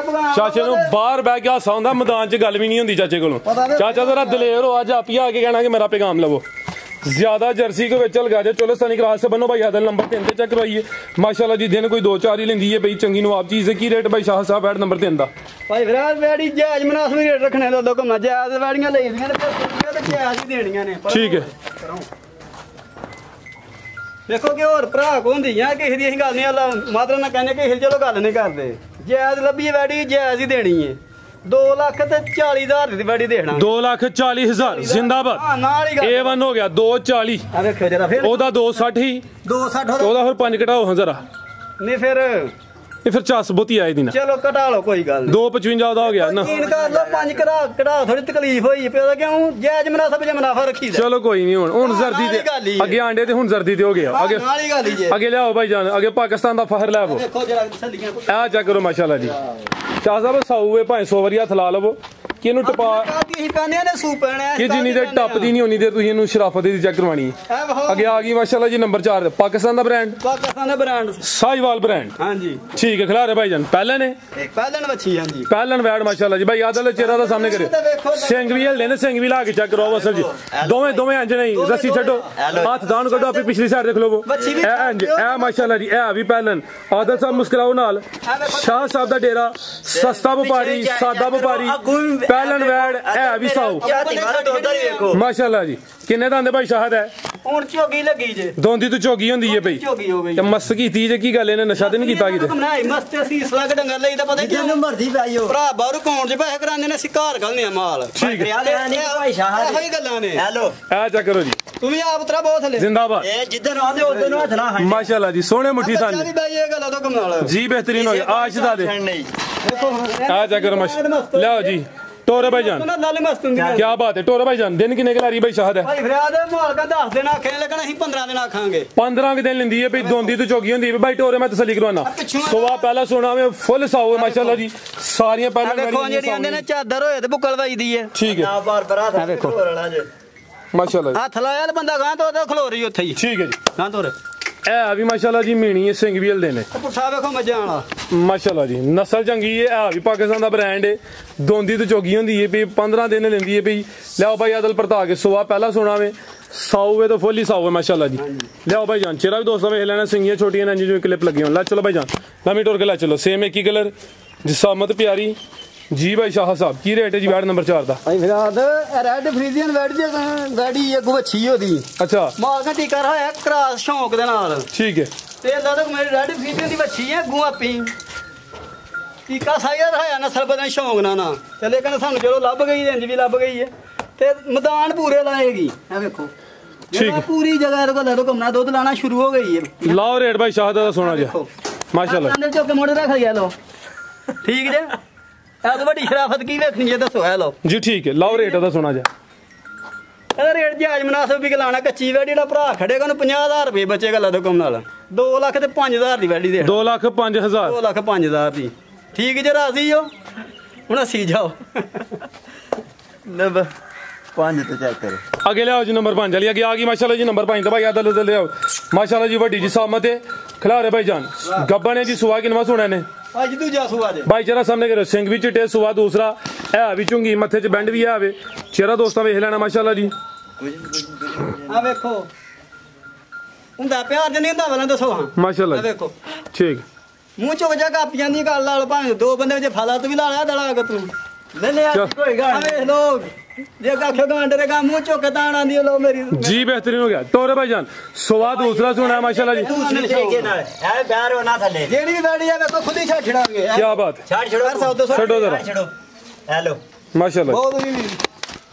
ਚਾਚੇ ਨੂੰ ਬਾਹਰ ਬਹਿ ਕੇ ਹਾਸਾ ਹੁੰਦਾ ਮੈਦਾਨ 'ਚ ਗੱਲ ਵੀ ਨਹੀਂ ਹੁੰਦੀ ਚਾਚੇ ਕੋਲੋਂ ਚਾਚਾ ਜ਼ਰਾ ਦਲੇਰ ਹੋ ਅੱਜ ਆਪ ਹੀ ਆ ਕੇ ਕਹਿਣਾ ਕਿ ਮੇਰਾ ਪੈਗਾਮ ਲਵੋ ज्यादा जर्सी के विच लगा जाए चोलिस्तानी क्रास से बनो भाई आदल नंबर 3 ते चेक करवाइए माशाल्लाह जी दिन कोई 2-4 ही लेंदी है भाई चंगी नवाब चीज है की रेट भाई शाह साहब ऐड नंबर 3 दा भाई फिर वेड़ी जायज मुनासिब रेट रखने लो कम जायज वेड़ियां लेंदियां ने ते जायज ही देनियां ने ठीक है देखो कि और भरा को हुंदियां किसी दी गल नहीं अल्लाह मात्र ना कहने कि चलो गल नहीं करदे जायज लब्भी वेड़ी जायज ही देनी है 2,40,000 दी वेड़ी देखना 2,40,000 जिंदाबाद हां नाल ही A1 हो गया 2,40 आ देखो जरा फिर ओदा 2,60 ही 2,60 ओदा फिर 5 घटाओ हां जरा नहीं फिर चास बहुती आए दिन चलो घटा लो कोई गल 2,55 ओदा हो गया ना तीन कर लो 5 घटा थोड़ी तकलीफ होई पे क्यों जायज मुनासिब जे मुनाफा रखी दे चलो कोई नहीं हुन जर्दी ते आगे आंडे ते हुन जर्दी ते हो गया आगे नाल ही गल ही आगे ले आओ भाई जान आगे पाकिस्तान दा फखर ले आओ देखो जरा छलियां आ चेक करो माशाल्लाह जी शाह साहब साऊए भाई 100 वारी हथ ला लवो कि ਇਹਨੂੰ ਟਪਾ ਕਿ ਜਿੰਨੀ ਦੇਰ ਟੱਪਦੀ ਨਹੀਂ ਉਨੀ ਦੇਰ ਤੁਸੀਂ ਇਹਨੂੰ ਸ਼ਰਾਫਤ ਦੀ ਚੈੱਕ ਕਰਵਾਣੀ ਹੈ ਅੱਗੇ ਆ ਗਈ ਮਾਸ਼ਾਅੱਲਾ ਜੀ ਨੰਬਰ 4 ਪਾਕਿਸਤਾਨ ਦਾ ਬ੍ਰਾਂਡ ਸਾਈਵਾਲ ਬ੍ਰਾਂਡ ਹਾਂਜੀ ठीक है खिला रहे भाई जान पहले ने पहलन मच्छी हां जी पहलन वैड माशाल्लाह जी भाई आदल चेहरा दा सामने करे सिंग भी हल्ले ने सिंग भी ला के चेक करो असल जी दोवें इंज नहीं रस्सी छड्डो हाथ दान कढो अपनी पिछली साइड देख लो ए इंज ए माशाल्लाह जी ए भी पहलन आदल साहब मुस्कुराओ नाल शाह साहब दा डेरा सस्ता व्यापारी सादा व्यापारी पहलन वैड ए भी साओ माशाल्लाह जी किन्ने दा आंदे भाई शाहद है ਹੁਣ ਝੋਗੀ ਲੱਗੀ ਜੇ ਦੋਂਦੀ ਤੋਂ ਝੋਗੀ ਹੁੰਦੀ ਹੈ ਬਈ ਝੋਗੀ ਹੋ ਗਈ ਤੇ ਮਸ ਕੀਤੀ ਜੇ ਕੀ ਗੱਲ ਇਹਨੇ ਨਸ਼ਾ ਤੇ ਨਹੀਂ ਕੀਤਾ ਕਿਤੇ ਬਣਾਈ ਮਸਤ ਅਸੀਂ ਇਸਲਾ ਕੇ ਡੰਗਰ ਲਈ ਤਾਂ ਪਤਾ ਕੀ ਜਿਹਨੂੰ ਮਰਦੀ ਪਾਈਓ ਭਰਾ ਬਾਹਰੋਂ ਕੌਣ ਜੇ ਪੈਸੇ ਕਰਾਉਂਦੇ ਨੇ ਅਸੀਂ ਘਰ ਘਲਨੇ ਆ ਮਾਲ ਠੀਕ ਹੈ ਭਾਈ ਸ਼ਾਹ ਇਹੋ ਹੀ ਗੱਲਾਂ ਨੇ ਹੈਲੋ ਆ ਚੈੱਕ ਕਰੋ ਜੀ ਤੂੰ ਵੀ ਆਪ ਤਰਾ ਬਹੁਤ ਥਲੇ जिंदाबाद ਇਹ ਜਿੱਧਰ ਆਉਂਦੇ ਉਧਰ ਨੂੰ ਹੱਥ ਨਾ ਹਾਂ माशाल्लाह जी सोने मुट्ठी थान ਜੀ ਭਾਈ ਇਹ ਗੱਲਾਂ ਤੋਂ ਕਮਾਲ जी बेहतरीन हो गया आज दा दे ਦੇਖੋ आ चेक करो माशाल्लाह लो जी टोरे भाईजान ਨਾਲੇ ਮਸਤ ਹੁੰਦੀ क्या बात है टोरे भाईजान दिन किन्ने खिला रही भाई शाहद है ਭਾਈ ਫਰਿਆਦ ਮਾਲਕਾਂ 10 ਦਿਨ ਆਖੇ ਲੇਕਿन ਅਸੀਂ 15 ਦਿਨ ਆਖਾਂਗੇ 15 दिन लेंदी है भाई दोंदी तो चौकी होंदी है भाई टोरे मैं तसल्ली करवाना सुबह पहला सोना में फुल साओ माशाल्लाह जी सारियां पहले ਦੇਖੋ ਜਿਹੜੀ ਆਂਦੇ ਨੇ ਚਾਦਰ ਹੋਏ ਤੇ ਬੁੱਕਲ ਵੱਜਦੀ ਹੈ ठीक है ਬਾਰ ਬਰਾ ਥਾ ਦੇਖੋ माशाल्लाह ਹੱਥ ਲਾਇਆ ਬੰਦਾ ਗਾਂ ਤੋਂ ਖਲੋ ਰਹੀ ਉੱਥੇ ਹੀ ठीक है जी ਗਾਂ ਤੋਂ ए भी माशाल्लाह जी मीणी है सिंग भी हलदे ने ਪੁੱਠਾ ਵੇਖੋ ਮੱਝਾਂ ਵਾਲਾ माशाल्लाह जी नस्ल चंगी है आ भी पाकिस्तान दा ब्रांड है दोंदी तो चौकी होंदी है भी 15 दिन लेंदी है भी लियाओ भाई आदल परता के सुबह पहला सोना में 100 वे तो फुल ही 100 है माशाल्लाह जी लियाओ भाई जान चेहरा भी दोस्तों वेख लेना सिंगियां छोटियां ने जो क्लिप लगी होन ला चलो भाई जान लमी टोर के ला चलो सेम एक ही कलर जिसामत प्यारी जी भाई शाह साहब की रेट है जी वैड नंबर 4 दा ਭਾਈ ਫਰਾਦ ਰੈਡ ਫਰੀਜ਼ੀਅਨ ਵੈਡ ਜੇ ਗਾੜੀ ਇੱਕ ਵੱਛੀ ਉਹਦੀ अच्छा ਮਾਲ ਦਾ ਟੀਕਾ ਰਹਾਇਆ ਕਰਾਸ ਸ਼ੌਂਕ ਦੇ ਨਾਲ ठीक है ਤੇ ਅੱਲਾ ਤੱਕ ਮੇਰੀ ਰੈਡ ਫਰੀਜ਼ੀਅਨ ਦੀ ਵੱਛੀ ਹੈ ਗੁਆਪੀ ਟੀਕਾ ਸਾਇਆ ਰਹਾਇਆ ਨਸਲ ਬਦਨ ਸ਼ੌਂਕ ਨਾ ਤੇ ਲੇਕਿਨ ਸਾਨੂੰ ਚਲੋ ਲੱਭ ਗਈ ਇੰਜ ਵੀ ਲੱਭ ਗਈ ਹੈ ਤੇ ਮੈਦਾਨ ਪੂਰੇ ਲਾਏਗੀ ਇਹ ਵੇਖੋ ठीक पूरी जगह को घूमना दूध लाना शुरू हो गई है लाओ रेट भाई शाह दा सोना जी माशाल्लाह अंदर चौके मोड़ रख गया लो ठीक जे ਇਹ ਤਾਂ ਵੱਡੀ ਸ਼ਰਾਫਤ ਕੀ ਵੇਖਣੀ ਜੇ ਦੱਸੋ ਹੈ ਲੋ जी ठीक है लाओ रेट दा सोना जी ਇਹ ਰੇਟ ਜਾਇਜ਼ ਮੁਨਾਸਿਬ ਵੀ ਲਾਣਾ ਕੱਚੀ ਵੈੜੀ ਜਿਹੜਾ ਭਰਾ ਖੜੇਗਾ ਉਹਨੂੰ 50000 ਰੁਪਏ ਬਚੇਗਾ ਲਾ ਦੋ ਕੰਮ ਨਾਲ 2 ਲੱਖ ਤੇ 5000 ਦੀ ਵੈੜੀ ਦੇ 2,05,000 2 ਲੱਖ 5000 ਦੀ ਠੀਕ ਜੇ ਰਾਜ਼ੀ ਹੋ ਹੁਣ ਅਸੀਂ ਜਾਓ 5 ਤੇ ਚੈੱਕ ਕਰੋ ਅੱਗੇ ਲਿਆਓ ਜੀ ਨੰਬਰ 5 ਵਾਲੀ ਅੱਗੇ ਆ ਗਈ ਮਾਸ਼ਾਅੱਲਾ ਜੀ ਨੰਬਰ 5 ਤਾਂ ਭਾਈ ਆਦਲ ਉਦਲ ਲਿਆਓ ਮਾਸ਼ਾਅੱਲਾ ਜੀ ਵੱਡੀ ਜੀ ਸਾਮਤ ਹੈ ਖਿਲਾਰੇ ਭਾਈ ਜਾਨ ਗੱਬਾ ਨੇ ਜੀ ਸੁਆ ਕਿਨਵਾ ਸੁਣਾ ਨੇ ਭਾਈ ਦੂਜਾ ਸੂਆ ਜੇ ਭਾਈ ਚਿਹਰਾ ਸਾਹਮਣੇ ਕਰੋ ਸਿੰਘ ਵੀ ਚਿੱਟੇ ਸੁਆ ਦੂਸਰਾ ਹੈ ਵੀ ਚੁੰਗੀ ਮੱਥੇ 'ਚ ਬੈਂਡ ਵੀ ਆਵੇ ਚਿਹਰਾ ਦੋਸਤਾਂ ਵੇਖ ਲੈਣਾ ਮਾਸ਼ਾਅੱਲਾ ਜੀ ਆ ਵੇਖੋ ਹੁੰਦਾ ਪਿਆਰ ਜੇ ਨਹੀਂ ਹੁੰਦਾ ਵਾਲਾ ਦੱਸੋ ਹਾਂ ਮਾਸ਼ਾਅੱਲਾ ਆ ਵੇਖੋ ਠੀਕ ਮੂੰਹ ਚੁੱਕ ਜਾ ਕੱਪ ਜਾਂਦੀ ਗੱਲ ਲਾ ਲਓ ਭਾਵੇਂ ਦੋ ਬੰਦੇ ਵਿੱਚ ਫਾਲਾ ਤੂੰ ਵੀ ਲਾ ਲਿਆ ਦਲਾ ਤੂੰ ਲੈ ਲੈ ਕੋਈ ਗੱਲ ਵੇਖ ਲੋ ਜੇ ਕਾਖੇ ਗਾਂਡਰੇ ਗਾ ਮੂੰਹ ਚੁੱਕ ਤਾਣ ਆਂਦੀ ਲੋ ਮੇਰੀ जी बेहतरीन हो गया टोरे भाईजान सुवा दूसरा सुना है माशाल्लाह जी ਜਿਹੜੀ ਵੀ ਬੈਠੀ ਆ ਵੇਖੋ ਖੁਦ ਹੀ ਛੱਡ ਛੜਾਂਗੇ क्या बात ਛੱਡ ਛੜੋ ਕਰ ਸਕਦੇ ਹੋ ਛੱਡੋ ਜ਼ਰਾ ਛੜੋ ਹੈਲੋ माशाल्लाह ਬਹੁਤ ਵੀ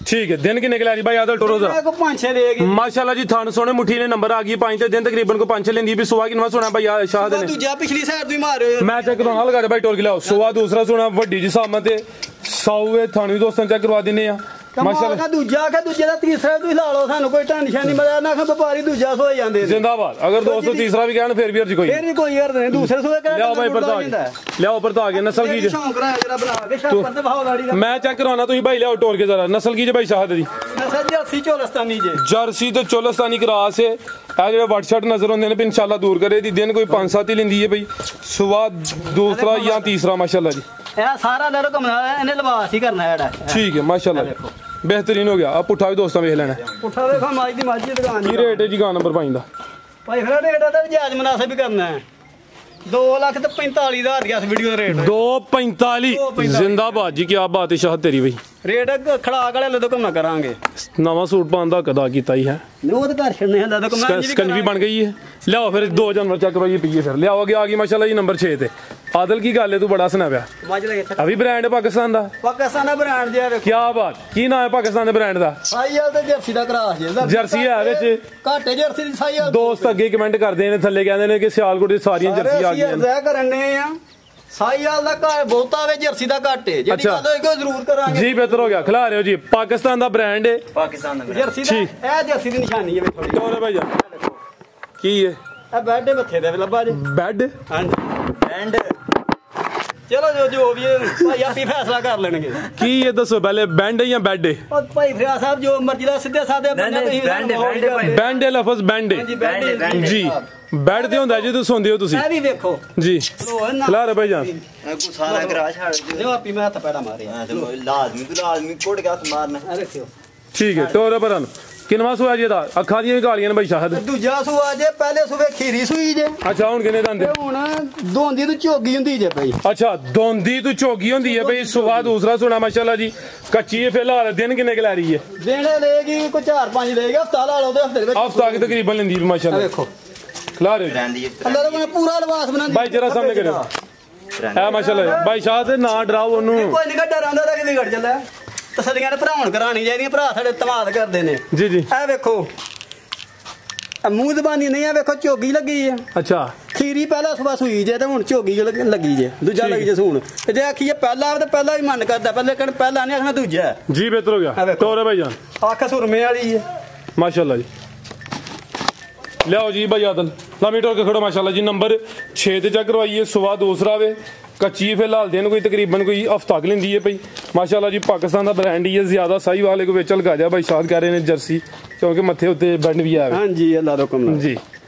ठीक है दिन की निकला जी भाई आदल टोरो जरा ਕੋ ਪੰਜ ਛੇ ਦੇਗੀ माशाल्लाह जी थान सोने मुठी ने नंबर आ गई 5 ते दिन तकरीबन को 5 लेंदी भी सुवा किनवा सुना भाई शाह ने ਦੂਜਾ ਪਿਛਲੀ ਸਾਈਡ ਤੋਂ ਹੀ ਮਾਰਿਓ मैं चेक करवा लगा भाई टोर के लाओ सुवा दूसरा सुना वड्डी जी सामत है 100 थानवी दोस्तों चेक करवा दिने ਮਾਸ਼ਾਅੱਲਾ माशाल्लाह ਦੂਜਾ ਕਿ ਦੂਜੇ ਦਾ ਤੀਸਰਾ ਤੁਸੀਂ ਲਾ ਲਓ ਸਾਨੂੰ ਕੋਈ ਟੈਨਸ਼ਨ ਨਹੀਂ ਮਜ਼ਾ ਨਾ ਕਿ ਵਪਾਰੀ ਦੂਜਾ ਸੋਏ ਜਾਂਦੇ ਨੇ जिंदाबाद अगर दोस्तों तीसरा भी कहन फिर भी अर्ज कोई ਫਿਰ ਵੀ ਕੋਈ ਯਾਰ ਨਹੀਂ ਦੂਸਰੇ ਸੋਏ ਕਰ ਲਿਆਓ ਭਾਈ ਪਰਤਾ ਲਿਆਓ ਪਰਤਾ ਕੇ ਨਸਲ ਕੀ ਸ਼ੌਂਕ ਰਹਾ ਜਰਾ ਬਣਾ ਕੇ ਸ਼ਾਪਰ ਤੇ ਭਾव ਗਾੜੀ ਦਾ मैं चेक करवाना तुम भाई लियाओ टोर के जरा नस्ल की जे भाई शाहद दी ਨਸਲ ਜੀ 80 ਚੋਲਸਤਾਨੀ ਜੇ जर्सी तो चोलस्तानी क्रास है ਜਿਹੜੇ WhatsApp ਨਜ਼ਰ ਹੁੰਦੇ ਨੇ ਵੀ ਇਨਸ਼ਾਅੱਲਾ ਦੂਰ ਕਰੇ ਦੀ ਦਿਨ ਕੋਈ 5-7 ਹੀ ਲੈਂਦੀ ਹੈ ਬਈ ਸੁਬਾ ਦੂਸਰਾ ਜਾਂ ਤੀਸਰਾ ਮਾਸ਼ਾਅੱਲਾ ਜੀ ਇਹ ਸਾਰਾ ਦਰ ਘੁੰਮਣਾ ਇਹਨੇ ਲਿਬਾਸ ਹੀ ਕਰਨਾ ਜਿਹੜਾ ਠੀਕ ਹੈ ਮਾਸ਼ਾਅੱਲਾ ਬਿਹਤਰੀਨ ਹੋ ਗਿਆ ਆ ਪੁੱਠਾ ਵੀ ਦੋਸਤਾਂ ਵੇਖ ਲੈਣਾ ਪੁੱਠਾ ਵੇਖੋ ਮਾਜ ਦੀ ਮਾਜੀ ਦੁਕਾਨ ਕੀ ਰੇਟ ਹੈ ਜੀ ਗਾ ਨੰਬਰ 5 ਦਾ ਭਾਈ ਫਿਰ ਰੇਟ ਦਾ ਵੀ ਜਾਇਜ਼ ਮੁਨਾਸਬ ਵੀ ਕਰਨਾ ਹੈ 2,45,000 ਦੀ ਇਸ ਵੀਡੀਓ ਦਾ ਰੇਟ 245 ਜ਼ਿੰਦਾਬਾਦ ਜੀ ਕੀ ਬਾਤ ਹੈ ਸ਼ਾਹਦ ਤੇਰੀ ਬਈ ਰੇਟ ਖੜਾਕ ਵਾਲੇ ਲਦੋਂ ਘੁੰਮਾ ਕਰਾਂਗੇ ਨਵਾਂ ਸੂਟ ਪਾਉਣ ਦਾ ਕਦਾ ਕੀਤਾ ਹੀ ਹੈ ਉਹ ਤਾਂ ਘਰ ਛੱਡਨੇ ਹਲਾ ਤਾਂ ਸਕੰਜ ਵੀ ਬਣ ਗਈ ਹੈ ਲਿਆਓ ਫਿਰ ਦੋ ਜਾਨਵਰ ਚੱਕ ਭਾਈ ਪੀਏ ਫਿਰ ਲਿਆਓ ਅੱਗੇ ਆ ਗਈ ਮਾਸ਼ਾਅੱਲਾ ਜੀ ਨੰਬਰ 6 ਤੇ ਆਦਲ ਕੀ ਗੱਲ ਹੈ ਤੂੰ ਬੜਾ ਸੁਣਾ ਪਿਆ ਮੱਝ ਲਗੇ ਅਭੀ ਬ੍ਰਾਂਡ ਹੈ ਪਾਕਿਸਤਾਨ ਦਾ ਪਾਕਿਸਤਾਨ ਦਾ ਬ੍ਰਾਂਡ ਜਿਆ ਵੇਖੋ ਕੀ ਬਾਤ ਕੀ ਨਾਮ ਹੈ ਪਾਕਿਸਤਾਨ ਦੇ ਬ੍ਰਾਂਡ ਦਾ ਸਾਈਵਾਲ ਤੇ ਜਰਸੀ ਦਾ ਕਰਾਸ ਜੇ ਜਰਸੀ ਹੈ ਵਿੱਚ ਘਾਟੇ ਜਰਸੀ ਦੀ ਸਾਈਵਾਲ ਦੋਸਤ ਅੱਗੇ ਕਮੈਂਟ ਕਰਦੇ ਨੇ ਥੱਲੇ ਕਹਿੰਦੇ ਨੇ ਕਿ ਸਿਆਲਕੋਟ ਦੀ ਸਾਰੀਆਂ ਜਰਸੀ ਆ ਗਈਆਂ ਰਹਿ ਕਰਨੇ ਆ ਸਾਈਵਾਲ ਦਾ ਘਰ ਬਹੁਤਾ ਵੇ ਜਰਸੀ ਦਾ ਘਾਟੇ ਜਿਹੜੀ ਗੱਲ ਹੋਏਗੀ ਜ਼ਰੂਰ ਕਰਾਂਗੇ ਜੀ ਬਿਹਤਰ ਹੋ ਗਿਆ ਖਿਲਾ ਰਹੇ ਹੋ ਜੀ ਪਾਕਿਸਤਾਨ ਦਾ ਬ੍ਰਾਂਡ ਹੈ ਪਾਕਿਸਤਾਨ ਦਾ ਜਰਸੀ ਦਾ ਇਹ ਜਰਸੀ ਦੀ ਨਿਸ਼ਾਨੀ ਹੈ ਵੇਖੋ ਤੋਰੇ ਭਾਈ ਜਾਨ ਕੀ ਹੈ ਇਹ ਬੈੱਡ ਮੱਥੇ ਦੇ ਲੱਭਾ ਜੀ ਬੈੱਡ ਹਾਂਜੀ ਐਂਡ ਚਲੋ ਜੋ ਵੀ ਹੈ, ਭਾਈ ਆਪੀ ਫੈਸਲਾ ਕਰ ਲੈਣਗੇ ਕੀ ਇਹ ਦੱਸੋ ਪਹਿਲੇ ਬੈਂਡ ਹੈ ਜਾਂ ਬੈੱਡ ਹੈ ਉਹ ਭਾਈ ਫਰਿਆ ਸਾਹਿਬ ਜੋ ਮਰਜ਼ੀ ਦਾ ਸਿੱਧੇ ਸਾਦੇ ਬੰਦੇ ਤੁਸੀਂ ਬੈਂਡ ਹੈ ਲਫ਼ਜ਼ ਬੈਂਡ ਹੈ ਜੀ ਬੈੱਡ ਤੇ ਹੁੰਦਾ ਜੀ ਤੁਸੀਂ ਸੌਂਦੇ ਹੋ ਤੁਸੀਂ ਇਹ ਵੀ ਵੇਖੋ ਜੀ ਖਿਲਾ ਰਹੇ ਭਾਈ ਜਾਨ ਕੋ ਸਾਰਾ ਕਰਾ ਛੱਡ ਜੋ ਆਪੀ ਮੈਂ ਹੱਥ ਪੈੜਾ ਮਾਰਿਆ ਲਾਜ਼ਮੀ ਕੋੜ ਕੇ ਹੱਥ ਮਾਰਨਾ ਇਹ ਰੱਖਿਓ ਠੀਕ ਹੈ ਤੋਰੇ ਪਰਨ ਕਿਨਵਾ ਸੋਇਆ ਜੀ ਦਾ ਅੱਖਾਂ ਦੀਆਂ ਵੀ ਕਾਲੀਆਂ ਨੇ ਭਾਈ ਸ਼ਾਹਦ ਦੂਜਾ ਸੂਆ ਜੇ ਪਹਿਲੇ ਸੂਵੇ ਖੀਰੀ ਸੂਈ ਜੇ ਅੱਛਾ ਹੁਣ ਕਿੰਨੇ ਦੰਦੇ ਤੇ ਹੁਣ ਦੋਂਦੀ ਤੋਂ ਝੋਗੀ ਹੁੰਦੀ ਜੇ ਭਾਈ ਅੱਛਾ ਦੋਂਦੀ ਤੋਂ ਝੋਗੀ ਹੁੰਦੀ ਹੈ ਭਾਈ ਸੁਆ ਦੂਸਰਾ ਸੁਣਾ ਮਾਸ਼ਾਅੱਲਾ ਜੀ ਕੱਚੀ ਹੈ ਫਿਲਹਾਲ ਦਿਨ ਕਿੰਨੇ ਕਿ ਲੈ ਰਹੀ ਹੈ ਦੇਣੇ ਲਏਗੀ ਕੋਈ 4-5 ਲਏਗੀ ਹਫਤਾ ਲਾ ਲਓ ਤੇ ਹਫਤੇ ਦੇ ਵਿੱਚ ਹਫਤਾ ਕਿ ਤਕਰੀਬਨ ਲੈਂਦੀ ਹੈ ਮਾਸ਼ਾਅੱਲਾ ਵੇਖੋ ਖਿਲਾ ਰਹੇ ਹੋ ਰਹਿੰਦੀ ਅੱਲਾ ਦਾ ਪੂਰਾ ਲਿਬਾਸ ਬਣਾਉਂਦੀ ਭਾਈ ਜਰਾ ਸਾਹਮਣੇ ਕਰਿਓ ਹੈ ਮਾਸ਼ਾਅੱਲਾ ਭਾਈ ਸ਼ਾਹਦ ਨਾ ਡਰਾਓ ਉਹਨੂੰ ਕੋਈ ਨਿਕਾ ਡਰਾਂਦਾ ਤਾਂ ਕਿ ਵਿਗੜ ਜਾਂਦਾ ਤਸਲੀਆਂ ਨੇ ਭਰਾਉਣ ਕਰਾਣੀ ਚਾਹੀਦੀਆਂ ਭਰਾ ਸਾਡੇ ਧਮਾਦ ਕਰਦੇ ਨੇ ਜੀ ਜੀ ਇਹ ਵੇਖੋ ਮੂੰਹ ਜ਼ਬਾਨੀ ਨਹੀਂ ਆ ਵੇਖੋ ਝੋਗੀ ਲੱਗੀ ਆ ਅੱਛਾ ਖੀਰੀ ਪਹਿਲਾਂ ਸਵਾ ਸੂਈ ਜੇ ਤੇ ਹੁਣ ਝੋਗੀ ਲੱਗੀ ਜੇ ਦੂਜਾ ਲੱਗੀ ਜੇ ਸੂਣ ਤੇ ਜੇ ਆਖੀਏ ਪਹਿਲਾਂ ਤੇ ਪਹਿਲਾਂ ਵੀ ਮਨ ਕਰਦਾ ਪਹਿਲੇ ਕਹਿਣ ਪਹਿਲਾਂ ਨਹੀਂ ਆਖਣਾ ਦੂਜਾ ਜੀ ਬਿਹਤਰ ਹੋ ਗਿਆ ਤੋਰੇ ਭਾਈ ਜਾਨ ਅੱਖ ਸੁਰਮੇ ਵਾਲੀ ਹੈ माशाल्लाह जी लियाओ जी भाई आदल लामी टोर के खड़ो माशाल्लाह जी नंबर 6 ते चेक करवाइए सुबह दूसरा वे कच्ची फिलहाल दिन कोई तकरीबन कोई हफ्ता क लेंदी है भाई माशाल्लाह जी पाकिस्तान का ब्रांड ही है ज्यादा सही वाले को बेचल गा जा भाई शाद कह रहे हैं जर्सी क्योंकि मथे उत्ते बैंड भी है हाँ जी अल्लाह दा हुक्म जी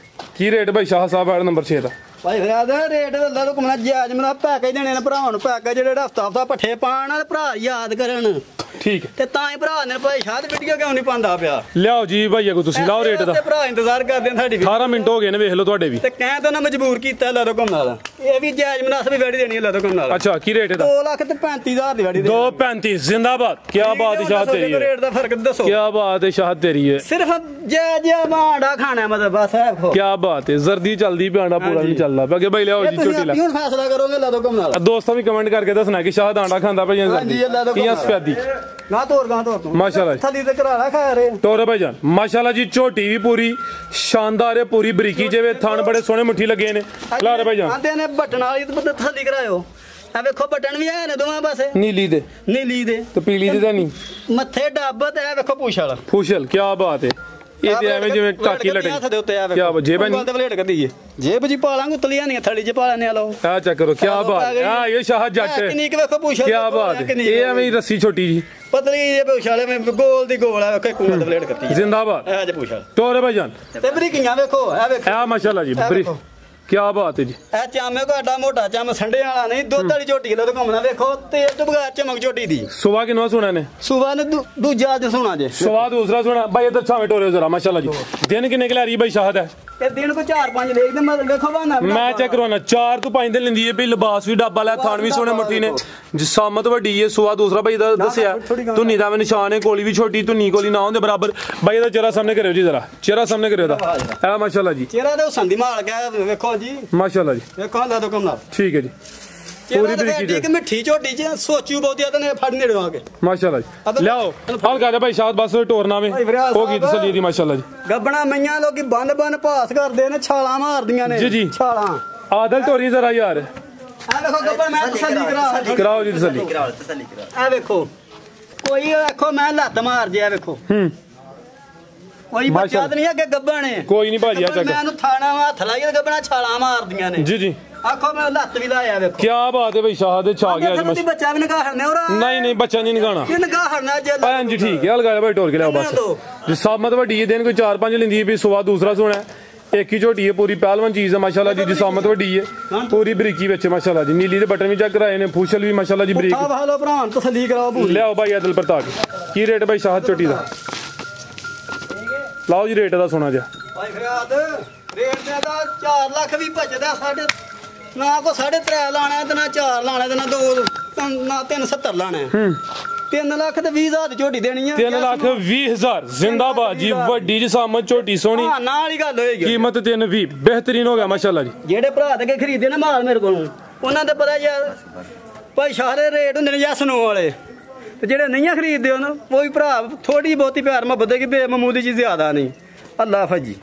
की रेट भाई शाह साहब है नंबर 6 ਦਾ ਭਾਈ ਫਰਾਦ ਰੇਟ ਅੱਲਾ ਦਾ ਹੁਕਮ ਨਾਲ ਜਾਇਜ਼ ਮਨਾ ਪੈਕੇਜ ਦੇਣੇ ਨੇ ਭਰਾਵਾਂ ਨੂੰ ਪੈਕੇਜ ਜਿਹੜੇ ਹਫਤਾ ਪੱਠੇ ਪਾਣ ਨਾਲ ਭਰਾ ਯਾਦ ਕਰਨ ਠੀਕ ਤੇ ਤਾਂ ਹੀ ਭਰਾ ਨੇ ਭਾਈ ਸ਼ਾਦ ਵੀਡੀਓ ਕਿਉਂ ਨਹੀਂ ਪਾਉਂਦਾ ਪਿਆ ਲਿਆਓ ਜੀ ਭਾਈ ਕੋ ਤੁਸੀਂ ਲਾਓ ਰੇਟ ਦਾ ਤੇ ਭਰਾ ਇੰਤਜ਼ਾਰ ਕਰਦੇ ਨੇ ਸਾਡੀ 18 ਮਿੰਟ ਹੋ ਗਏ ਨੇ ਵੇਖ ਲਓ ਤੁਹਾਡੇ ਵੀ ਤੇ ਕਹਿ ਤਾਂ ਨਾ ਮਜਬੂਰ ਕੀਤਾ ਅੱਲਾ ਦਾ ਹੁਕਮ ਨਾਲ ਇਹ ਵੀ ਜਾਇਜ਼ ਮੁਨਾਸਬ ਵੈੜੀ ਦੇਣੀ ਅੱਲਾ ਦਾ ਹੁਕਮ ਨਾਲ ਅੱਛਾ ਕੀ ਰੇਟ ਦਾ 2,35,000 ਦੀ ਵੈੜੀ ਦੇ 235 जिंदाबाद क्या बात है शाह तेरी है ਰੇਟ ਦਾ ਫਰਕ ਦੱਸੋ क्या बात है शाह तेरी है ਸਿਰਫ ਜਾਇਜ਼ ਮਾਂਡਾ ਖਾਣਾ ਮਤਲਬ ਬਸ ਹੈ ਖੋ क्या बात है जर्दी चलदी पे आंडा पूरा नहीं चल रहा भाई लियाओ जी छोटी ला ਹੁਣ ਫੈਸਲਾ ਕਰੋਗੇ ਅੱਲਾ ਦਾ ਹੁਕਮ ਨਾਲ ਦੋਸਤਾਂ ਵੀ ਕਮੈਂਟ ਕਰਕੇ ਦੱਸਣਾ ਕਿ ਸ਼ਾਹਦ ਆਂਡਾ ਖਾਂਦਾ ਭਾਈ ਹਾਂਜੀ ਅੱਲਾ ਦਾ ਹੁਕਮ ਜਾਂ ਸਫੈਦੀ ਗਾਂ ਤੋਰ ਤੂੰ माशाल्लाह ਥੱਲੀ ਤੇ ਘਰਾੜਾ ਖਾ ਰਹੇ ਤੋਰੇ ਭਾਈ ਜਾਨ ਮਾਸ਼ਾਅੱਲਾ ਜੀ ਝੋਟੀ ਵੀ ਪੂਰੀ ਸ਼ਾਨਦਾਰ ਹੈ ਪੂਰੀ ਬਰੀਕੀ ਜਿਵੇਂ ਥਣ ਬੜੇ ਸੋਹਣੇ ਮੁੱਠੀ ਲੱਗੇ ਨੇ ਲਾਰੇ ਭਾਈ ਜਾਨ ਆਂਦੇ ਨੇ ਬਟਨ ਵਾਲੀ ਤੇ ਥੱਲੀ ਕਰਾਇਓ ਆ ਵੇਖੋ ਬਟਨ ਵੀ ਆਏ ਨੇ ਦੋਵਾਂ ਪਾਸੇ ਨੀਲੀ ਦੇ ਨੀਲੀ ਦੇ ਤੇ ਪੀਲੀ ਦੇ ਤਾਂ ਨਹੀਂ ਮੱਥੇ ਡੱਬ ਤੇ ਆ ਵੇਖੋ ਪੂਛ ਵਾਲਾ ਫੁਸ਼ਲ ਕੀ ਬਾਤ ਹੈ ਇਹ ਤੇ ਐਵੇਂ ਜਿਵੇਂ ਟਾਕੀ ਲਟਕ ਹੱਥ ਦੇ ਉੱਤੇ ਆ ਕਿਆ ਵੇਖੋ ਜੇਬ ਗੱਲ ਤੇ ਬਲੇਡ ਕੱਢੀਏ ਜੇਬ ਜੀ ਪਾ ਲਾਂਗੇ ਉਤਲੀਆਂ ਨਹੀਂ ਥੜੀ 'ਚ ਪਾ ਲੈਣੇ ਆ ਲਓ ਆ ਚੈੱਕ ਕਰੋ ਕੀ ਬਾਤ ਆ ਇਹ ਸ਼ਾਹ ਜੱਟ ਕਿੰਨੀ ਕੁ ਵੇਖੋ ਪੁੱਛੋ ਕੀ ਬਾਤ ਇਹ ਐਵੇਂ ਹੀ ਰੱਸੀ ਛੋਟੀ ਜੀ ਪਤਲੀ ਜੇ ਪੁੱਛਾਲੇ ਮੈਂ ਗੋਲ ਦੀ ਗੋਲ ਆ ਵੇਖੋ ਇੱਕ ਮਿੰਟ ਬਲੇਡ ਕੱਟੀ ਜ਼ਿੰਦਾਬਾਦ ਇਹ ਜੇ ਪੁੱਛਾਲ ਟੋਰੇ ਭਾਈਜਾਨ ਤੇ ਬਰੀਕੀਆਂ ਵੇਖੋ ਇਹ ਵੇਖੋ ਆ ਮਾਸ਼ਾਅੱਲਾ ਜੀ ਬਰੀ ਕੀ ਬਾਤ ਹੈ ਜੀ ਇਹ ਚਾਮੇ ਕੋ ਐਡਾ ਮੋਟਾ ਚਾਮ ਸੰਡੇ ਵਾਲਾ ਨਹੀਂ ਦੁੱਧ ਵਾਲੀ ਝੋਟੀ ਕਿਲੋ ਤੇ ਘੁੰਮਣਾ ਵੇਖੋ ਤੇ ਤੋਂ ਬਗੈਰ ਚਮਕ ਝੋਟੀ ਦੀ ਸੁਬਾ ਕਿਨਵਾ ਸੁਣਾ ਨੇ ਸੁਬਾ ਨੇ ਦੂਜਾ ਅੱਜ ਸੁਣਾ ਜੇ ਸੁਬਾ ਦੂਸਰਾ ਸੁਣਾ ਭਾਈ ਇਧਰ ਛਾਵੇਂ ਟੋਰੇ ਜ਼ਰਾ ਮਾਸ਼ਾਅੱਲਾ ਜੀ ਦਿਨ ਕਿੰਨੇ ਕਿ ਲੈ ਰਹੀ ਭਾਈ ਸ਼ਾਹਦ ਹੈ ਇਹ ਦਿਨ ਕੋ 4-5 ਲੇਖ ਦੇ ਮਤਲਬ ਵੇਖੋ ਬਾਨਾ ਮੈਂ ਚੈੱਕ ਕਰਵਾਉਣਾ 4 ਤੋਂ 5 ਦਿਨ ਲੈਂਦੀ ਹੈ ਵੀ ਲਿਬਾਸ ਵੀ ਡੱਬਾ ਲੈ ਥਾਣ ਵੀ ਸੋਹਣੇ ਮੁੱਠੀ ਨੇ ਜਿਸਾਮਤ ਵੱਡੀ ਹੈ ਸੁਬਾ ਦੂਸਰਾ ਭਾਈ ਦਾ ਦੱਸਿਆ ਧੁੰਨੀ ਦਾ ਨਿਸ਼ਾਨ ਹੈ ਕੋਲੀ ਵੀ ਛੋਟੀ ਧੁੰਨੀ ਕੋਲੀ ਨਾ ਹੁੰਦੇ ਬਰਾਬਰ ਭਾਈ ਇਹਦਾ ਚਿਹਰਾ ਸਾਹਮਣੇ ਕਰਿਓ ਜੀ ਜ਼ਰਾ ਚਿਹਰਾ ਸਾਹਮਣੇ ਕਰਿਓ ਦਾ ਇਹ ਮਾਸ਼ਾਅੱਲਾ ਜੀ ਚਿਹਰਾ ਤੇ ਸੰਦੀ ਮਾਲ ਗਿਆ ਵੇਖੋ ਜੀ ਮਾਸ਼ਾਅੱਲਾ ਜੀ ਵੇਖੋ ਲਾ ਦੋ ਕਮ ਨਾਲ ਠੀਕ ਹੈ ਜੀ ਪੂਰੀ ਤਰੀਕੇ ਨਾਲ ਮਿੱਠੀ ਝੋਟੀ ਚ ਸੋਚੂ ਬਹੁਤੀ ਆ ਤੇ ਫੜ ਨੇੜੇ ਆ ਕੇ ਮਾਸ਼ਾਅੱਲਾ ਜੀ ਲਿਆਓ ਹਾਲ ਕਾ ਭਾਈ ਸ਼ਾਦ ਬਸ ਟੋਰਨਾਵੇਂ ਹੋ ਗਈ ਤਸੱਲੀ ਦੀ ਮਾਸ਼ਾਅੱਲਾ ਜੀ ਗੱਬਣਾ ਮਈਆਂ ਲੋਕੀ ਬੰਨ ਭਾਸ ਕਰਦੇ ਨੇ ਛਾਲਾਂ ਮਾਰਦੀਆਂ ਨੇ ਜੀ ਛਾਲਾਂ ਆਦਲ ਟੋਰੀ ਜ਼ਰਾ ਯਾਰ ਆ ਵੇਖੋ ਗੱਬਣ ਮੈਂ ਤਸੱਲੀ ਕਰਾਓ ਜੀ ਤਸੱਲੀ ਆ ਵੇਖੋ ਕੋਈ ਵੇਖੋ ਮੈਂ ਲੱਤ ਮਾਰ ਜਿਆ ਵੇਖੋ ਕੋਈ ਬੱਚਾ ਤੇ ਨਹੀਂ ਅੱਗੇ ਗੱਬਣ ਹੈ ਕੋਈ ਨਹੀਂ ਭਾਜੀ ਆ ਚੱਕ ਮੈਂ ਇਹਨੂੰ ਥਾਣਾ ਹੱਥ ਲਾਈਏ ਗੱਬਣਾ ਛਾਲਾਂ ਮਾਰਦੀਆਂ ਨੇ ਜੀ ਜੀ ਆਖੋ ਮੈਂ ਲੱਤ ਵੀ ਲਾਇਆ ਵੇਖੋ ਕੀ ਬਾਤ ਹੈ ਭਾਈ ਸ਼ਾਹਦ ਛਾ ਗਿਆ ਅੱਜ ਬੱਚਾ ਵੀ ਨਗਾਹ ਹੜਨੇ ਹੋਰ ਨਹੀਂ ਬੱਚਾ ਨਹੀਂ ਨਿਗਾਣਾ ਇਹ ਨਗਾਹ ਹੜਨਾ ਜੇ ਭੈਣ ਜੀ ਠੀਕ ਹੈ ਲਗਾਇਆ ਭਾਈ ਟੋਰ ਕੇ ਲਿਆਓ ਬਸ ਜੀ ਸਾਮਤ ਵੱਡੀ ਹੈ ਦਿਨ ਕੋਈ 4-5 ਲੈਂਦੀ ਹੈ ਵੀ ਸੁਬਾ ਦੂਸਰਾ ਸੋਣਾ ਇੱਕ ਹੀ ਝੋਟੀ ਹੈ ਪੂਰੀ ਪਹਿਲਵਾਨ ਚੀਜ਼ ਹੈ ਮਾਸ਼ਾਅੱਲਾ ਜੀ ਦੀ ਸਾਮਤ ਵੱਡੀ ਹੈ ਪੂਰੀ ਬਰੀਕੀ ਵਿੱਚ ਮਾਸ਼ਾਅੱਲਾ ਜੀ ਨੀਲੀ ਦੇ ਬਟਨ ਵੀ ਚੈੱਕ ਕਰਾਏ ਨੇ ਫੂਸ਼ਲ ਵੀ ਮਾਸ਼ਾਅੱਲਾ ਜੀ ਬਰੀਕ ਆਹ ਲੋ ਭਰਾ ਤਸੱਲੀ ਕਰਾਓ ਭੂਰੀ ਲਿਆਓ ਭਾਈ ਅਦਲ ਪ੍ਰਤਾਪ ਕੀ ਰੇਟ ਭਾਈ ਸ਼ਾਹਦ ਝੋਟੀ ਦਾ ਲਾਓ ਜੀ ਰੇਟ ਦਾ ਸੋਨਾ ਜਿਹਾ ਭਾਈ ਫਰਿਆਦ ਰੇਟ ਦਾ 4 ਲੱਖ ਵੀ ਭਜਦਾ ਸਾਡੇ ਨਾ ਕੋ 3.5 ਲਾਣਾ ਤੇ ਨਾ 4 ਲਾਣਾ ਤੇ ਨਾ 2 ਨਾ 370 ਲਾਣਾ 3 ਲੱਖ ਤੇ 20,000 ਦੀ ਝੋਟੀ ਦੇਣੀ ਆ 3,20,000 ਜ਼ਿੰਦਾਬਾਦ ਜੀ ਵੱਡੀ ਜੀ ਸਾਮਤ ਝੋਟੀ ਸੋਹਣੀ ਹਾਂ ਨਾਲ ਹੀ ਗੱਲ ਹੋਏਗੀ ਕੀਮਤ 320 ਬਿਹਤਰੀਨ ਹੋ ਗਿਆ ਮਾਸ਼ਾਅੱਲਾ ਜੀ ਜਿਹੜੇ ਭਰਾ ਤੇ ਖਰੀਦੇ ਨਾ ਮਾਲ ਮੇਰੇ ਕੋਲੋਂ ਉਹਨਾਂ ਦੇ ਪਤਾ ਯਾਰ ਭਾਈ ਸਾਰੇ ਰੇਟ ਹੁੰਦੇ ਨੇ ਯਸਨੋ ਵਾਲੇ ਤੇ ਜਿਹੜੇ ਨਹੀਂ ਖਰੀਦਦੇ ਉਹਨਾਂ ਉਹ ਵੀ ਭਰਾ ਥੋੜੀ ਬਹੁਤੀ ਪਿਆਰ ਮੁਹੱਬਤ ਹੈ ਕਿ ਬੇਮਾਮੂਲੀ ਚੀਜ਼ ਜ਼ਿਆਦਾ ਨਹੀਂ ਅੱਲਾ ਹਾਫਿਜ਼ ਜੀ।